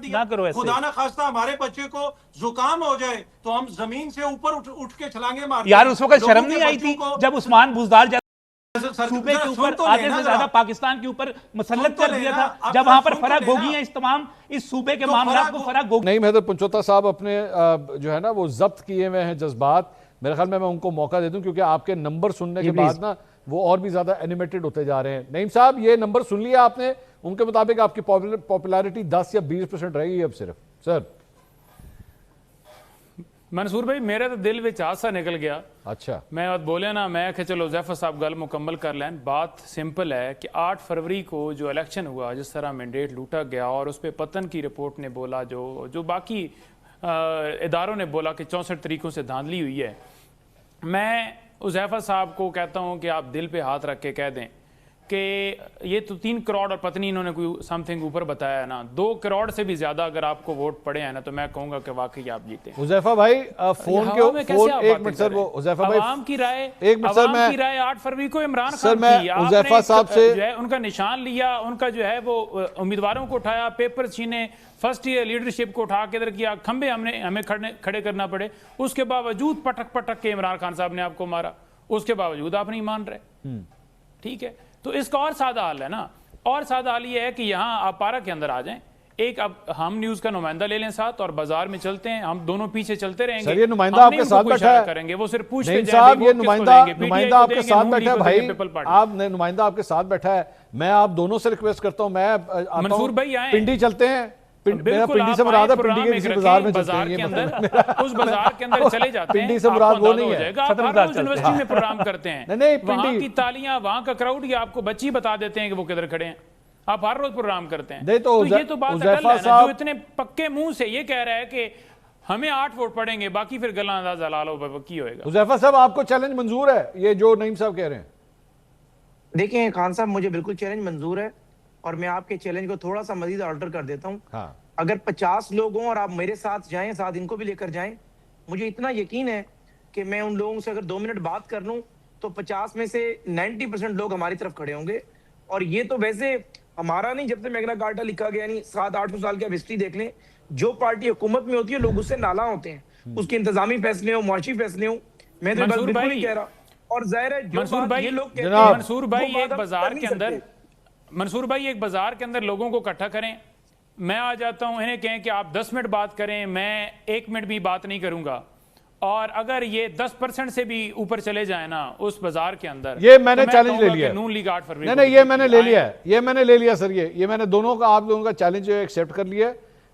दिया। ना करो ऐसे। खुदा ना खास्ता हमारे बच्चे को जुकाम हो जाए तो हम जमीन से ऊपर उठ के छलांगे मारते यार हैं। उस वक्त लोगों शर्म के नहीं आई बच्चों थी को जब उस्मान बुजदार सूबे जरा के सुन ऊपर तो आधे लेना से जरा। ज्यादा पाकिस्तान के ऊपर मुसल्लत तो कर दिया लेना, था, आप जब जरा वहां पर सुन तो फराग लेना। गोगी है, इस तमाम इस सूबे के तो मामलात को फराग फराग गोगी नहीं महदर पंचोता साहब अपने जो है ना वो जब्त किए हुए हैं जज्बात। मेरे ख्याल में मैं उनको मौका दे दूं क्योंकि आपके नंबर सुनने के बाद ना वो और भी ज्यादा एनिमेटेड होते जा रहे हैं। नईम साहब ये नंबर सुन लिया आपने, उनके मुताबिक आपकी पॉपुलैरिटी 10 या 20% रहेगी अब सिर्फ। सर मंसूर भाई मेरा तो दिल विच हासा निकल गया। अच्छा मैं बात बोलिया ना, मैं कि चलो ज़ैफर साहब गल मुकम्मल कर लें। बात सिंपल है कि 8 फरवरी को जो इलेक्शन हुआ, जिस तरह मैंडेट लूटा गया और उस पर पतन की रिपोर्ट ने बोला, जो बाकी इदारों ने बोला कि 64 तरीकों से धांधली हुई है। मैं ज़ैफर साहब को कहता हूँ कि आप दिल पे हाथ रख के कह दें कि ये तो 3 करोड़ और पत्नी इन्होंने कोई समथिंग ऊपर बताया ना, 2 करोड़ से भी ज्यादा अगर आपको वोट पड़े हैं ना, तो मैं कहूंगा कि वाकई आप जीते। हुज़ैफा भाई फोन के फोन एक मिनट सर, वो हुज़ैफा भाई आवाम की राय, एक मिनट सर, मैं की राय 8 फरवरी को इमरान सर खान मैं की, हुज़ैफा साहब से जो है उनका निशान लिया, उनका जो है वो उम्मीदवारों को उठाया, पेपर छीने, फर्स्ट ईयर लीडरशिप को उठा के इधर किया, खंबे हमें खड़े करना पड़े, उसके बावजूद पटक पटक के इमरान खान साहब ने आपको मारा, उसके बावजूद आप नहीं मान रहे। ठीक है, तो इसका और सादा हाल है ना, और सादा हाल ये है कि यहाँ आप पारा के अंदर आ जाएं, एक अब हम न्यूज का नुमाइंदा ले लें साथ और बाजार में चलते हैं, हम दोनों पीछे चलते रहेंगे। सर ये नुमाइंदा आपके साथ बैठा है, करेंगे वो सिर्फ पूछते नहीं साहब, ये नुमाइंदा आपके साथ बैठा है भाई, आप नुमाइंदा आपके साथ बैठा है। मैं आप दोनों से रिक्वेस्ट करता हूँ, मैं मंसूर भाई आए, पिंडी चलते हैं, मेरा पिंडी से मुराद है, पिंडी के किसी बाजार में चलते हैं, उस बाजार के अंदर चले जाते हैं, पिंडी से मुराद वो नहीं है, यूनिवर्सिटी में प्रोग्राम करते हैं, नहीं वहां की तालियां, वहां का क्राउड, ये आपको बच्ची बता देते हैं कि वो किधर खड़े हैं, आप हर रोज प्रोग्राम करते हैं। तो ये तो बात अकल है ना, जो इतने पक्के मुंह से ये कह रहा है कि हमें 8 वोट पड़ेंगे, बाकी फिर गला अंदाजा ला लो की होएगा। हुज़ैफा साहब आपको चैलेंज मंजूर है, ये जो नईम साहब कह रहे हैं? देखिए खान साहब, मुझे बिल्कुल चैलेंज मंजूर है और मैं आपके चैलेंज को थोड़ा सा मजीद अल्टर कर देता हूँ। हाँ। अगर 50 लोग हों और आप मेरे साथ जाएं, साथ इनको भी लेकर जाएं, मुझे इतना यकीन है कि मैं उन लोगों से अगर 2 मिनट बात कर लूं तो 50 में से 90% लोग हमारी तरफ खड़े होंगे। और ये तो वैसे हमारा नहीं, जब से मैग्ना कार्टा लिखा गया नहीं, 700-800 साल की आप हिस्ट्री देख लें, जो पार्टी हुकूमत में होती है लोग उससे नाला होते हैं, उसके इंतजामी फैसले हो, मुआशी फैसले हो, मैं तो बिल्कुल नहीं कह रहा। और जाहिर है मंसूर भाई, ये लोग मंसूर भाई एक बाजार के अंदर, मंसूर भाई एक बाजार के अंदर लोगों को इकट्ठा करें, मैं आ जाता हूं, इन्हें कहें कि आप 10 मिनट बात करें, मैं 1 मिनट भी बात नहीं करूंगा, और अगर ये 10% से भी ऊपर चले जाए ना उस बाजार के अंदर, ये मैंने चैलेंज ले लिया, नून लीग 8 फरवरी, नहीं ये मैंने ले लिया है, ये मैंने ले लिया सर, ये मैंने दोनों का, आप दोनों का चैलेंज एक्सेप्ट कर लिया।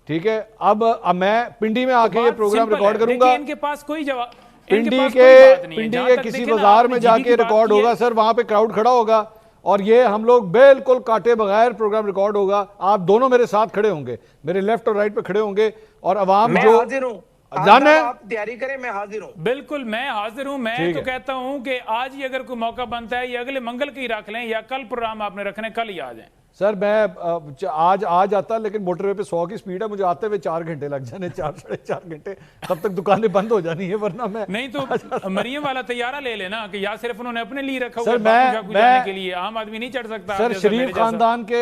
ठीक है, अब मैं पिंडी में आके ये प्रोग्राम रिकॉर्ड करूंगा, इनके पास कोई जवाब, पिंडी के किसी बाजार में जाके रिकॉर्ड होगा सर, वहां पे क्राउड खड़ा होगा और ये हम लोग बिल्कुल काटे बगैर प्रोग्राम रिकॉर्ड होगा। आप दोनों मेरे साथ खड़े होंगे, मेरे लेफ्ट और राइट पे खड़े होंगे, और अवाम जो हाजिर हूं, जाने आप तैयारी करें, मैं हाजिर हूं। बिल्कुल मैं हाजिर हूं। मैं तो कहता हूं कि आज ही अगर कोई मौका बनता है, ये अगले मंगल की रख लें, या कल प्रोग्राम आपने रखने, कल ही आ जाएं। सर मैं आज आ जाता, लेकिन मोटरवे पे 100 की स्पीड है, मुझे आते हुए 4 घंटे लग जाने, 4-4.5 घंटे, तब तक दुकानें बंद हो जानी है, वरना मैं नहीं तो मरियम वाला तैयारा ले लेना कि या सिर्फ उन्होंने अपने लिए रखा हुआ है के लिए, आम आदमी नहीं चढ़ सकता। सर शरीफ खानदान के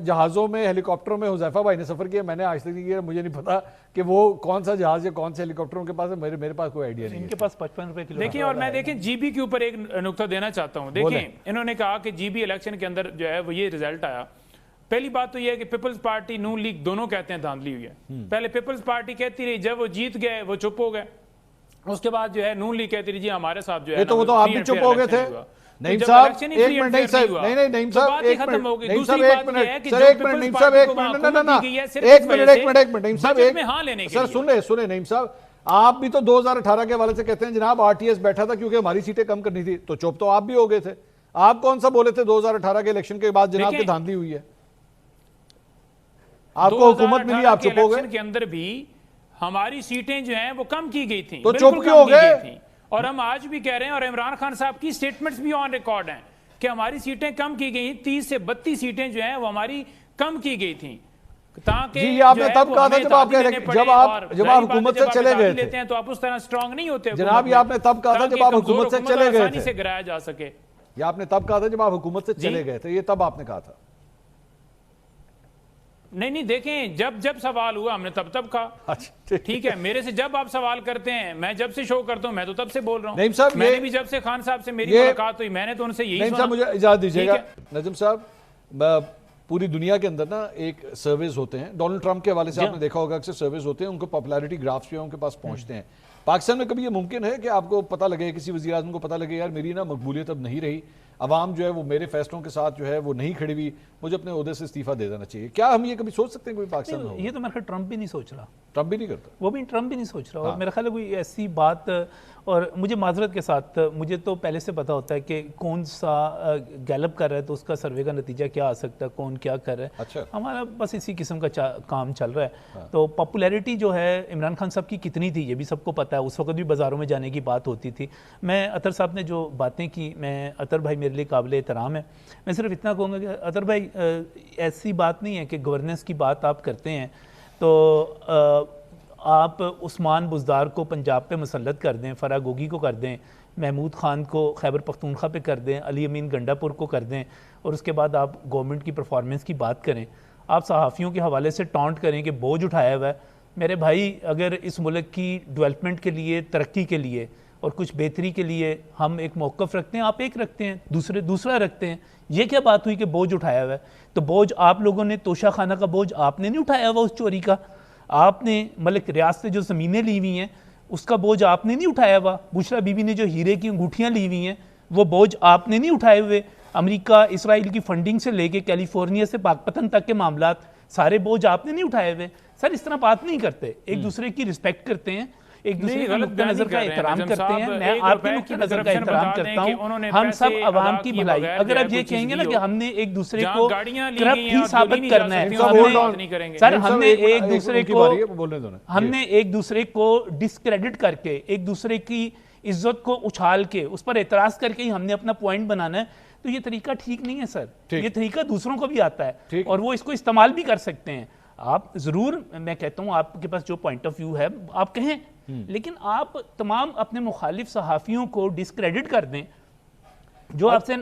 जहाजों में, हेलीकॉप्टरों में हुज़ैफा भाई ने सफर किया, मैंने आज तक नहीं किया, मुझे नहीं पता कि वो कौन सा जहाज या कौन से हेलीकॉप्टर उनके पास है, मेरे पास कोई आइडिया नहीं। इनके पास 55 रुपए किलो। देखिए, और मैं देखें जीबी के ऊपर एक नुक्ता देना चाहता हूं। देखिए, इन्होंने कहा कि जीबी इलेक्शन के अंदर जो है वो ये रिजल्ट आया। पहली बात तो ये है कि पीपल्स पार्टी, नून लीग दोनों कहते हैं धांधली हुई है। पहले पीपल्स पार्टी कहती रही, जब वो जीत गए वो चुप हो गए, उसके बाद जो है नून लीग कहती रही जी हमारे साथ जो है, तो वो तो आप भी चुप हो गए थे। नईम साहब एक मिनट, नहीं साहब, नहीं नईम साहब एक मिनट, नईम साहब एक मिनट, सर एक मिनट, नईम साहब एक मिनट, ना एक मिनट नईम साहब एक, सर सुने नईम साहब, आप भी तो 2018 के हवाले से कहते हैं जनाब आरटीएस बैठा था क्योंकि हमारी सीटें कम करनी थी, तो चुप तो आप भी हो गए थे। आप कौन सा बोले थे 2018 के इलेक्शन के बाद जनाब की धांधली हुई है, आपको हुकूमत मिली, आप चुप हो गए। के अंदर भी हमारी सीटें जो हैं वो कम की गई थी, तो चुप क्यों हो गए? और हम आज भी कह रहे हैं, और इमरान खान साहब की स्टेटमेंट्स भी ऑन रिकॉर्ड हैं कि हमारी सीटें कम की गई, 30 से 32 सीटें जो हैं वो हमारी कम की गई थी। जी आपने तब कहा था जब आप हुकूमत से चले गए थे, तो आप उस तरह स्ट्रांग नहीं होते जनाब। ये आपने तब कहा था जब आप हुकूमत से चले गए थे, से गिराया जा सके। ये आपने तब कहा था जब आप हुकूमत से चले गए थे, ये तब आपने कहा था। नहीं देखें, जब जब सवाल हुआ हमने तब तब कहा। अच्छा, ठीक है, मेरे से जब आप सवाल करते हैं, मैं जब से शो करता हूं मैं तो तब से बोल रहा नईम साहब, हूं। मैंने भी जब से खान साहब से मेरी मुलाकात हुई मैंने तो उनसे यही नईम सुना। साहब मुझे इजाजत दीजिएगा। ठीक नजम साहब, पूरी दुनिया के अंदर ना एक सर्वेज होते हैं, डोनाल्ड ट्रंप के हवाले से आपने देखा होगा, अक्सर सर्वेज होते हैं, उनको पॉपुलैरिटी ग्राफ्स जो है उनके पास पहुंचते हैं। पाकिस्तान में कभी ये मुमकिन है कि आपको पता लगे, किसी वज़ीर आज़म को पता लगे यार मेरी ना मकबूलियत अब नहीं रही, अवाम जो है वो मेरे फैसलों के साथ जो है वो नहीं खड़ी हुई, मुझे अपने ओहदे से इस्तीफा दे देना चाहिए? क्या हम ये कभी सोच सकते हैं कोई पाकिस्तान में? ये तो मेरे ख्याल ट्रंप भी नहीं सोच रहा, ट्रंप भी नहीं करता, वो भी ट्रंप भी नहीं सोच रहा। और मेरा ख्याल है कोई ऐसी बात, और मुझे माजरत के साथ मुझे तो पहले से पता होता है कि कौन सा गैलप कर रहा है तो उसका सर्वे का नतीजा क्या आ सकता है, कौन क्या कर रहा है। अच्छा। हमारा बस इसी किस्म का काम चल रहा है। तो पॉपुलैरिटी जो है इमरान खान साहब की कितनी थी ये भी सबको पता है, उस वक्त भी बाज़ारों में जाने की बात होती थी। मैं अतर साहब ने जो बातें की, मैं अतर भाई मेरे लिए काबिल एहतराम है, मैं सिर्फ इतना कहूँगा कि अतर भाई ऐसी बात नहीं है कि गवर्नेंस की बात आप करते हैं तो आप उस्मान बुज़दार को पंजाब पे मुसल्लत कर दें, फराह गोगी को कर दें, महमूद ख़ान को खैबर पख्तूनख्वा पे कर दें, अली अमीन गंडापुर को कर दें, और उसके बाद आप गवर्नमेंट की परफॉर्मेंस की बात करें, आप सहाफ़ियों के हवाले से टॉन्ट करें कि बोझ उठाया हुआ है। मेरे भाई, अगर इस मुल्क की डेवलपमेंट के लिए, तरक्की के लिए और कुछ बेहतरी के लिए हम एक मौक़िफ़ रखते हैं, आप एक रखते हैं, दूसरा रखते हैं, ये क्या बात हुई कि बोझ उठाया हुआ है? तो बोझ आप लोगों ने, तोशा खाना का बोझ आपने नहीं उठाया हुआ उस चोरी का, आपने मलिक रियाज से जो ज़मीनें ली हुई हैं उसका बोझ आपने नहीं उठाया हुआ, बुशरा बीबी ने जो हीरे की अंगूठियाँ ली हुई हैं वो बोझ आपने नहीं उठाए हुए, अमेरिका इसराइल की फंडिंग से लेके कैलिफोर्निया से पाकपतन तक के मामलात सारे बोझ आपने नहीं उठाए हुए। सर इस तरह बात नहीं करते, एक दूसरे की रिस्पेक्ट करते हैं, एक दूसरे के नुक्ता नजर का एहतराम करते हैं। मैं आपके नुक्ता नजर का एहतराम करता हूँ, हम सब अवाम की भलाई। अगर आप ये कहेंगे ना कि हमने एक दूसरे को करप्ट ही साबित करना है, सर हमने एक दूसरे को डिस्क्रेडिट करके, एक दूसरे की इज्जत को उछाल के, उस पर एतराज करके ही हमने अपना पॉइंट बनाना है, तो ये तरीका ठीक नहीं है सर। ये तरीका दूसरों को भी आता है और वो इसको इस्तेमाल भी कर सकते हैं। आप जरूर, मैं कहता हूं आपके पास जो पॉइंट ऑफ व्यू है आप कहें, लेकिन आप तमाम अपने मुखालिफ सहाफियों को डिस्क्रेडिट कर दें जो आपसे।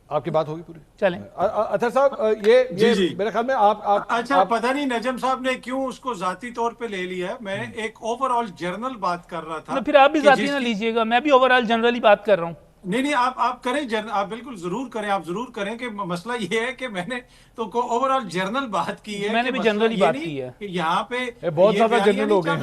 आपकी बात होगी पूरी, चलें। अच्छा साहब, ये मेरे ख्याल में आप अच्छा, पता नहीं नजम साहब ने क्यों उसको जाती तौर पे ले लिया है। मैं एक ओवरऑल जनरल बात कर रहा था। तो फिर आप भी जाती ना लीजिएगा, मैं भी ओवरऑल जनरली बात कर रहा हूँ। नहीं, आप करें, आप बिल्कुल जरूर करें, आप जरूर करें कि मसला ये है कि मैंने तो ओवरऑल जनरल बात की है, मैंने भी जनरली बात की है कि यहाँ पे बहुत ज्यादा जनरल हो गए,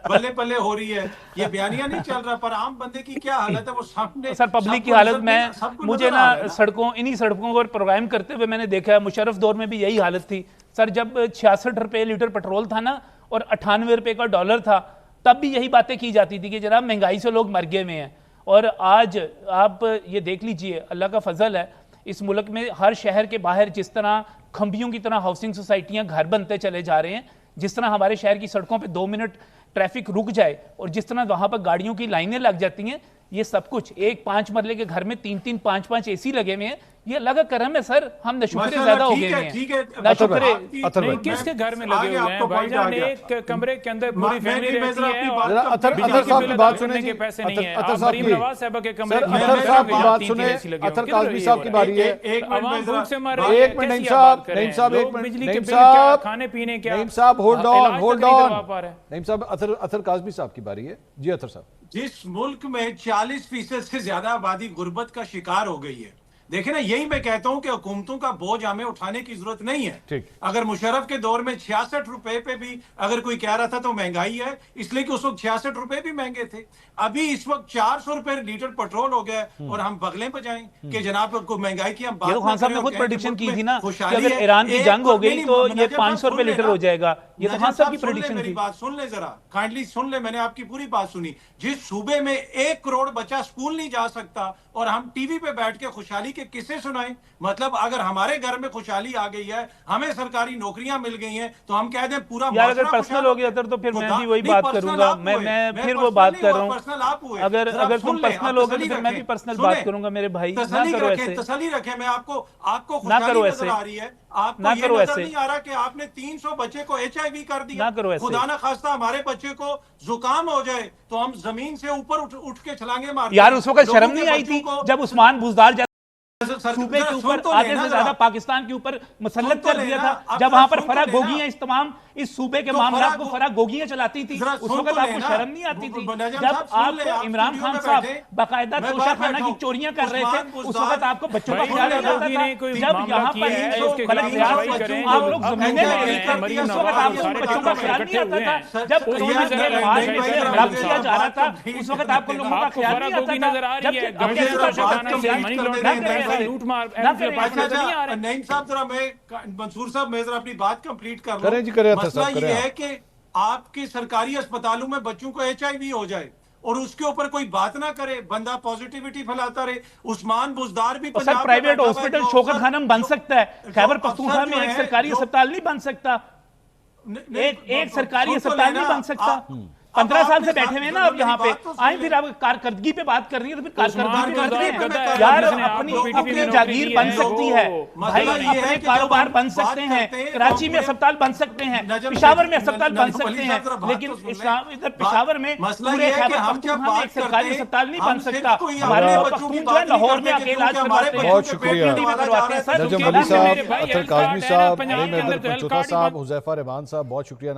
बल्ले बल्ले हो रही है, ये बयानियां नहीं चल रहा, पर आम बंदे की क्या हालत है वो सामने। सर पब्लिक की हालत में मुझे ना सड़कों, इन्हीं सड़कों पर प्रोग्राम करते हुए मैंने देखा है, मुशर्रफ दौर में भी यही हालत थी सर। जब 66 रुपए लीटर पेट्रोल था ना और 98 रुपए का डॉलर था, तब भी यही बातें की जाती थी कि जनाब महंगाई से लोग मर गए हुए हैं। और आज आप ये देख लीजिए, अल्लाह का फजल है, इस मुल्क में हर शहर के बाहर जिस तरह खंबियों की तरह हाउसिंग सोसाइटियां घर बनते चले जा रहे हैं, जिस तरह हमारे शहर की सड़कों पे 2 मिनट ट्रैफिक रुक जाए और जिस तरह वहां पर गाड़ियों की लाइनें लग जाती हैं, ये सब कुछ एक 5 मरले के घर में 3-3, 5-5 एसी लगे हुए हैं, ये अल्लाह का करम है सर। हम नशुक्रे ज्यादा हो गए हैं, नशुक्रे। किसके घर में लगे हुए हैं भाईजान? एक कमरे के अंदर पूरी फैमिली रहती है और अतर साहब की बात सुने के पैसे नहीं है। अतर साहब की नवाज साहब के कमरे में अतर साहब की बात सुने, अतर काज़मी साहब की बारी है। आवाम भूख से मर रही है। एक मिनट नईम साहब, एक मिनट, बिजली के बिल क्या, खाने पीने क्या? नईम साहब होल्ड ऑन नईम साहब, अतर काज़मी साहब की बारी है। जी अतर साहब, जिस मुल्क में 40% से ज्यादा आबादी गुर्बत का शिकार हो गई है, देखे ना, यही मैं कहता हूं कि हुकूमतों का बोझ हमें उठाने की जरूरत नहीं है। अगर मुशर्रफ के दौर में 66 रुपए पे भी अगर कोई कह रहा था तो महंगाई है, इसलिए कि उस वक्त 66 रुपए भी महंगे थे। अभी इस वक्त 400 रुपए लीटर पेट्रोल हो गया और हम बगले पे जाएं कि जनाब को महंगाई की हम बात खान साहब ने खुद प्रेडिक्शन की थी ना कि अगर ईरान की जंग हो गई तो ये 500 रुपए लीटर हो जाएगा। ये तो खान साहब की प्रेडिक्शन थी। बात सुन ले जरा, काइंडली सुन ले, मैंने आपकी पूरी बात सुनी। जिस सूबे में 1 करोड़ बच्चा स्कूल नहीं जा सकता और हम टीवी पे बैठ के खुशहाली के किस्से सुनाएं, मतलब अगर हमारे घर में खुशहाली आ गई है, हमें सरकारी नौकरियां मिल गई हैं, तो हम कह दें पूरा यार अगर पर्सनल हो गया तो फिर मैं भी वही बात करूंगा। मैं फिर वो बात कर रहा हूँ। अगर तुम पर्सनल हो गए तो फिर मैं भी पर्सनल बात करूंगा। मेरे भाई ना करो ऐसे, तसल्ली रखें। मैं आपको ना करो ऐसे, आ रही है, आपको ना करो ऐसे, नहीं आ रहा कि आपने 300 बच्चे को HIV कर दिया। ना करो ऐसे। खुदा ना खास्ता हमारे बच्चे को जुकाम हो जाए तो हम जमीन से ऊपर उठ के छलांगे मारते। यार उस वक्त शर्म नहीं आई थी जब उस्मान बुज़दार सूबे के ऊपर आधे से ज्यादा पाकिस्तान के ऊपर मुसल्लत कर दिया था। जब वहां पर फराग गोगियां इस तमाम इस सूबे के मामला को फराग गोगियां चलाती थी, उस वक्त आपको शर्म नहीं आती थी? जब आप इमरान खान साहब बाकायदा तोशाखाना की चोरियां कर रहे थे, उस वक्त आपको बच्चों का ख्याल नहीं आता था। जब यहाँ पर गलत प्रयास आप लोग जमीनें ले रहे थे, उस वक्त आपको बच्चों का ख्याल नहीं आता था। जब कोरोना के बाद रद्द किया जा रहा था, उस वक्त आपको लोगों का ख्याल नहीं आता था। नईम साहब जरा मंसूर साहब मैं जरा अपनी बात कंप्लीट कर करें जी, करें। मसला ये है कि आपके सरकारी अस्पतालों में बच्चों को HIV हो जाए और उसके ऊपर कोई बात ना करे, बंदा पॉजिटिविटी फैलाता रहे। उस्मान बुजदार भी sir private hospital Shaukat Khanum बन सकता है, खैबर पख्तूनख्वा में एक सरकारी अस्पताल नहीं बन सकता? एक सरकारी अस्पताल नहीं बन सकता? 15 साल से बैठे हुए ना अब यहाँ पे आए, फिर आप कारकर्दगी पे बात कर रही है तो फिर कारकर्दगी यार अपनी जागीर बन सकती है भाई, अपने कारोबार बन सकते हैं, कराची में अस्पताल बन सकते हैं, पेशावर में अस्पताल बन सकते हैं, लेकिन इधर पेशावर में पूरे खैबर पख्तूनख्वा में एक सरकारी अस्पताल नहीं बन सकता। हमारे पख्तूनख्वा लाहौर में अकेला इलाज करवाते हैं। बहुत शुक्रिया नजम अली साहब, अतर काज़मी साहब, पंचोता साहब, हुज़ैफा रहमान साहब, बहुत शुक्रिया।